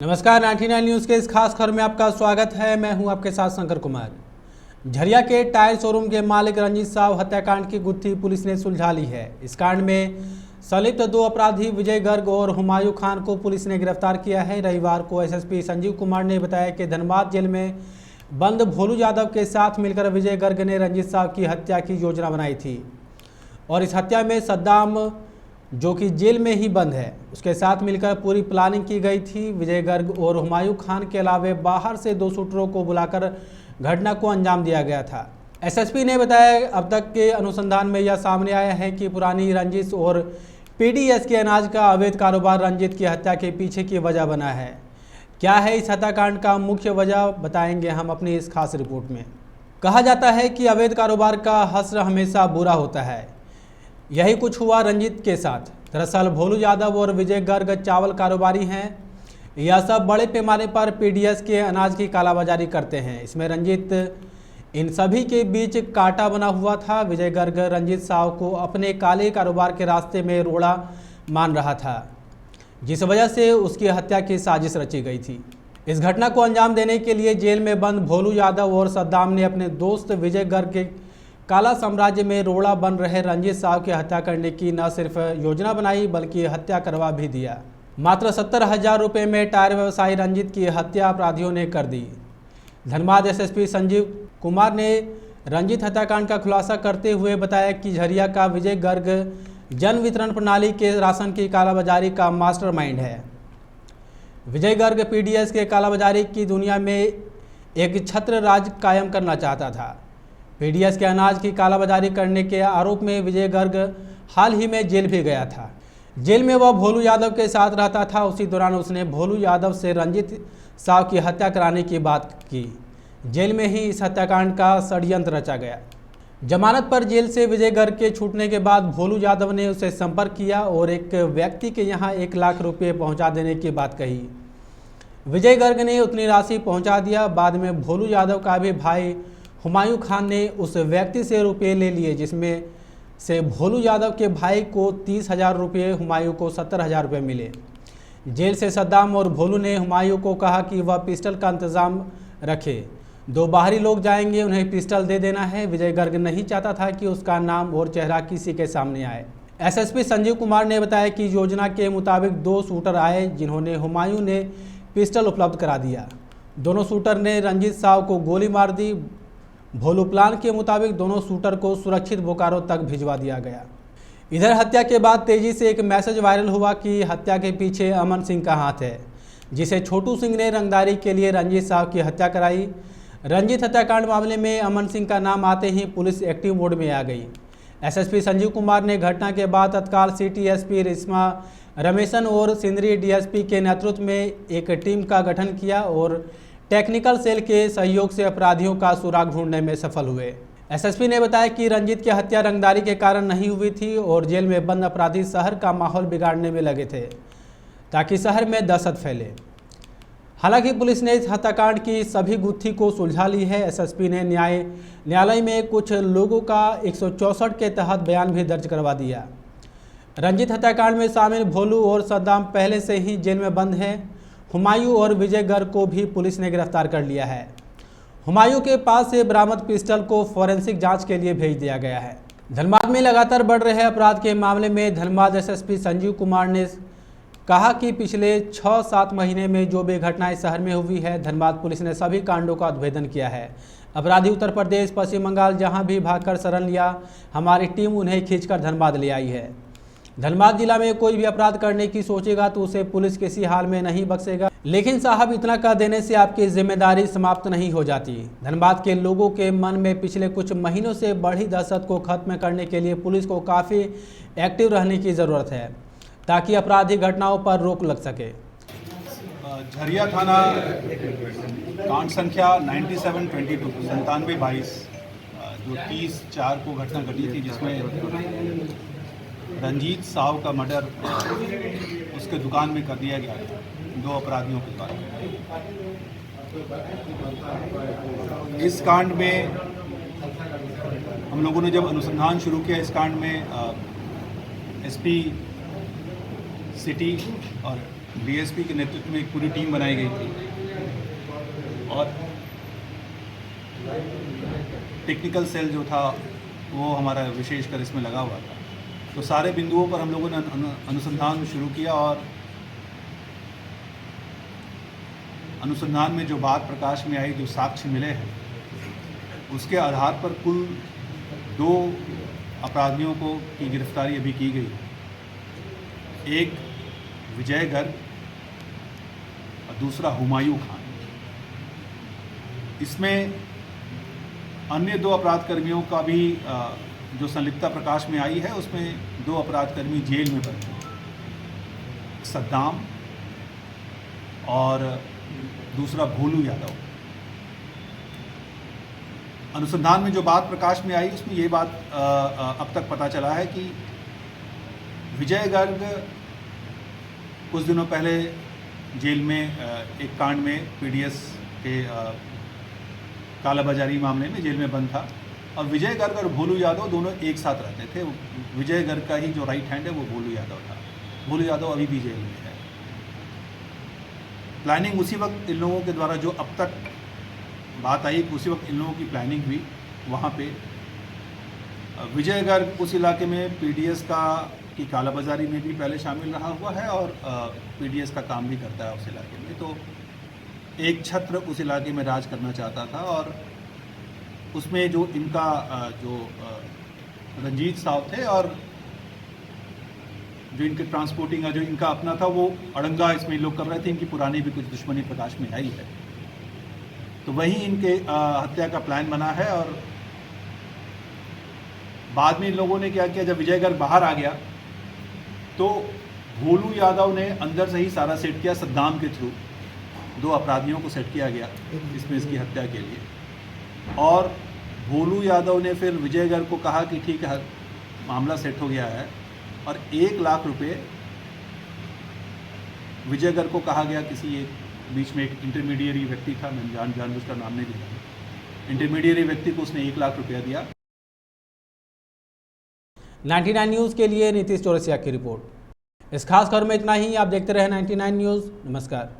नमस्कार 99 न्यूज़ के इस खास खबर में आपका स्वागत है। मैं हूं आपके साथ शंकर कुमार। झरिया के टायर शोरूम के मालिक रंजीत साहब हत्याकांड की गुत्थी पुलिस ने सुलझा ली है। इस कांड में संलिप्त दो अपराधी विजय गर्ग और हुमायूं खान को पुलिस ने गिरफ्तार किया है। रविवार को एसएसपी संजीव कुमार ने बताया कि धनबाद जेल में बंद भोलू यादव के साथ मिलकर विजय गर्ग ने रंजीत साहब की हत्या की योजना बनाई थी और इस हत्या में सद्दाम, जो कि जेल में ही बंद है, उसके साथ मिलकर पूरी प्लानिंग की गई थी। विजय गर्ग और हुमायूं खान के अलावा बाहर से दो शूटरों को बुलाकर घटना को अंजाम दिया गया था। एसएसपी ने बताया अब तक के अनुसंधान में यह सामने आया है कि पुरानी रंजिश और पीडीएस के अनाज का अवैध कारोबार रंजीत की हत्या के पीछे की वजह बना है। क्या है इस हत्याकांड का मुख्य वजह, बताएंगे हम अपनी इस खास रिपोर्ट में। कहा जाता है कि अवैध कारोबार का हश्र हमेशा बुरा होता है। यही कुछ हुआ रंजीत के साथ। दरअसल भोलू यादव और विजय गर्ग चावल कारोबारी हैं। यह सब बड़े पैमाने पर पीडीएस के अनाज की कालाबाजारी करते हैं। इसमें रंजीत इन सभी के बीच कांटा बना हुआ था। विजय गर्ग रंजीत साहब को अपने काले कारोबार के रास्ते में रोड़ा मान रहा था, जिस वजह से उसकी हत्या की साजिश रची गई थी। इस घटना को अंजाम देने के लिए जेल में बंद भोलू यादव और सद्दाम ने अपने दोस्त विजय गर्ग के काला साम्राज्य में रोड़ा बन रहे रंजीत साहब की हत्या करने की न सिर्फ योजना बनाई बल्कि हत्या करवा भी दिया। मात्र 70,000 रुपये में टायर व्यवसायी रंजीत की हत्या अपराधियों ने कर दी। धनबाद एसएसपी संजीव कुमार ने रंजीत हत्याकांड का खुलासा करते हुए बताया कि झरिया का विजय गर्ग जन वितरण प्रणाली के राशन की कालाबाजारी का मास्टरमाइंड है। विजय गर्ग पीडीएस के कालाबाजारी की दुनिया में एक छत्र राज कायम करना चाहता था। पीडीएस के अनाज की कालाबाजारी करने के आरोप में विजय गर्ग हाल ही में जेल भी गया था। जेल में वह भोलू यादव के साथ रहता था। उसी दौरान उसने भोलू यादव से रंजीत साहब की हत्या कराने की बात की। जेल में ही इस हत्याकांड का षड्यंत्र रचा गया। जमानत पर जेल से विजय गर्ग के छूटने के बाद भोलू यादव ने उसे संपर्क किया और एक व्यक्ति के यहाँ 1 लाख रुपये पहुँचा देने की बात कही। विजय गर्ग ने उतनी राशि पहुँचा दिया। बाद में भोलू यादव का भी भाई हुमायूं खान ने उस व्यक्ति से रुपये ले लिए, जिसमें से भोलू यादव के भाई को 30,000 रुपये, हुमायूं को 70,000 रुपये मिले। जेल से सद्दाम और भोलू ने हुमायूं को कहा कि वह पिस्टल का इंतज़ाम रखे। 2 बाहरी लोग जाएंगे, उन्हें पिस्टल दे देना है। विजय गर्ग नहीं चाहता था कि उसका नाम और चेहरा किसी के सामने आए। एसएसपी संजीव कुमार ने बताया कि योजना के मुताबिक 2 शूटर आए, जिन्होंने हुमायूं ने पिस्टल उपलब्ध करा दिया। दोनों शूटर ने रंजीत साहब को गोली मार दी। भोलू प्लान के मुताबिक दोनों शूटर को सुरक्षित बोकारो तक भिजवा दिया गया। इधर हत्या के बाद तेजी से एक मैसेज वायरल हुआ कि हत्या के पीछे अमन सिंह का हाथ है, जिसे छोटू सिंह ने रंगदारी के लिए रंजीत साहब की हत्या कराई। रंजीत हत्याकांड मामले में अमन सिंह का नाम आते ही पुलिस एक्टिव मोड में आ गई। एसएसपी संजीव कुमार ने घटना के बाद तत्काल सिटी एसपी रिश्मा रमेशन और सिंदरी डीएसपी के नेतृत्व में एक टीम का गठन किया और टेक्निकल सेल के सहयोग से अपराधियों का सुराग ढूंढने में सफल हुए। एसएसपी ने बताया कि रंजीत की हत्या रंगदारी के कारण नहीं हुई थी और जेल में बंद अपराधी शहर का माहौल बिगाड़ने में लगे थे ताकि शहर में दहशत फैले। हालांकि पुलिस ने इस हत्याकांड की सभी गुत्थी को सुलझा ली है। एसएसपी ने न्यायालय में कुछ लोगों का 164 के तहत बयान भी दर्ज करवा दिया। रंजीत हत्याकांड में शामिल भोलू और सद्दाम पहले से ही जेल में बंद हैं। हुमायूं और विजय गर्ग को भी पुलिस ने गिरफ्तार कर लिया है। हुमायूं के पास से बरामद पिस्टल को फॉरेंसिक जांच के लिए भेज दिया गया है। धनबाद में लगातार बढ़ रहे अपराध के मामले में धनबाद एसएसपी संजीव कुमार ने कहा कि पिछले 6-7 महीने में जो भी घटनाएं शहर में हुई है, धनबाद पुलिस ने सभी कांडों का उद्भेदन किया है। अपराधी उत्तर प्रदेश, पश्चिम बंगाल जहां भी भागकर शरण लिया, हमारी टीम उन्हें खींचकर धनबाद ले आई है। धनबाद जिला में कोई भी अपराध करने की सोचेगा तो उसे पुलिस किसी हाल में नहीं बख्शेगा। लेकिन साहब, इतना कर देने से आपकी जिम्मेदारी समाप्त नहीं हो जाती। धनबाद के लोगों के मन में पिछले कुछ महीनों से बढ़ी दहशत को खत्म करने के लिए पुलिस को काफ़ी एक्टिव रहने की ज़रूरत है ताकि आपराधिक घटनाओं पर रोक लग सके। झरिया थाना कांड संख्या 9722 जो 30/4 को घटना घटी थी, जिसमें रंजीत साहब का मर्डर उसके दुकान में कर दिया गया था 2 अपराधियों के द्वारा। इस कांड में हम लोगों ने जब अनुसंधान शुरू किया, इस कांड में एसपी सिटी और डीएसपी के नेतृत्व में एक पूरी टीम बनाई गई थी और टेक्निकल सेल जो था वो हमारा विशेषकर इसमें लगा हुआ था। तो सारे बिंदुओं पर हम लोगों ने अनुसंधान शुरू किया और अनुसंधान में जो बात प्रकाश में आई, जो साक्ष्य मिले हैं, उसके आधार पर कुल 2 अपराधियों की गिरफ्तारी अभी की गई है। एक विजय गर्ग और दूसरा हुमायूं खान। इसमें अन्य 2 अपराधकर्मियों का भी जो संलिप्तता प्रकाश में आई है, उसमें 2 अपराधकर्मी जेल में बंद हैं, सद्दाम और दूसरा भोलू यादव। अनुसंधान में जो बात प्रकाश में आई, उसमें ये बात अब तक पता चला है कि विजय गर्ग कुछ दिनों पहले जेल में एक कांड में पीडीएस के कालाबाजारी मामले में जेल में बंद था और विजय गर्ग और भोलू यादव दोनों एक साथ रहते थे। विजय गर्ग का ही जो राइट हैंड है वो भोलू यादव था। भोलू यादव अभी भी जेल में है। प्लानिंग उसी वक्त इन लोगों के द्वारा, जो अब तक बात आई, उसी वक्त इन लोगों की प्लानिंग हुई। वहाँ पे विजय गर्ग उस इलाके में पीडीएस की कालाबाजारी में भी पहले शामिल रहा हुआ है और पीडीएस का काम भी करता है उस इलाके में। तो एक छत्र उस इलाके में राज करना चाहता था और उसमें जो इनका जो रंजीत साहब थे और जो इनके ट्रांसपोर्टिंग का जो इनका अपना था, वो अड़ंगा इसमें लोग कर रहे थे। इनकी पुरानी भी कुछ दुश्मनी प्रकाश में आई है। तो वही इनके हत्या का प्लान बना है और बाद में इन लोगों ने क्या किया, जब विजय गर्ग बाहर आ गया तो भोलू यादव ने अंदर से ही सारा सेट किया। सद्दाम के थ्रू 2 अपराधियों को सेट किया गया इसमें इसकी हत्या के लिए और भोलू यादव ने फिर विजय गर्ग को कहा कि ठीक है, मामला सेट हो गया है और 1 लाख रुपए विजय गर्ग को कहा गया। किसी एक बीच में एक इंटरमीडिएरी व्यक्ति था, मैं जानबूझ उसका नाम नहीं दिया, इंटरमीडिएरी व्यक्ति को उसने 1 लाख रुपया दिया। 99 न्यूज़ के लिए नीतीश चौरसिया की रिपोर्ट। इस खास खबर में इतना ही। आप देखते रहे 99 न्यूज़। नमस्कार।